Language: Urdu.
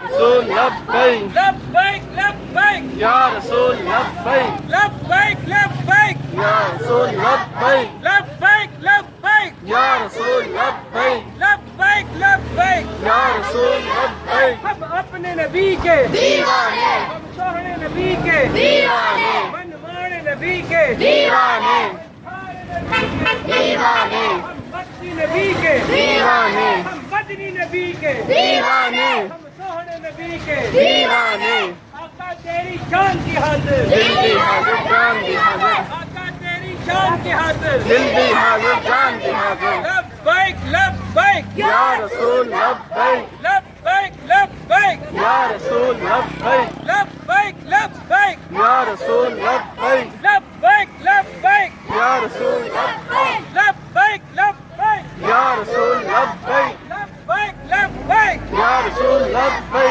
رسول لبیک لبیک لبیک یا رسول لبیک لبیک لبیک یا رسول لبیک لبیک لبیک یا رسول لبیک لبیک لبیک یا رسول لبیک ہم اپنے نبی کے دیوانے ہم سوہنے نبی کے دیوانے منوانے نبی کے دیوانے دیوانے ہم مکی نبی کے دیوانے ہم مدنی نبی کے دیوانے ہم سوہنے نبی کے دیوانے آقا تیری شان کی حاضر دل بھی حاضر جان بھی حاضر آقا تیری شان کی حاضر دل بھی حاضر جان بھی حاضر لبیک لبیک یا رسول لبیک لبیک لبیک یا رسول لبیک لبیک لبیک یا رسول لبیک لبیک لبیک یا رسول لبیک لبیک لبیک یا رسول لبیک لبیک لبیک یا رسول لبیک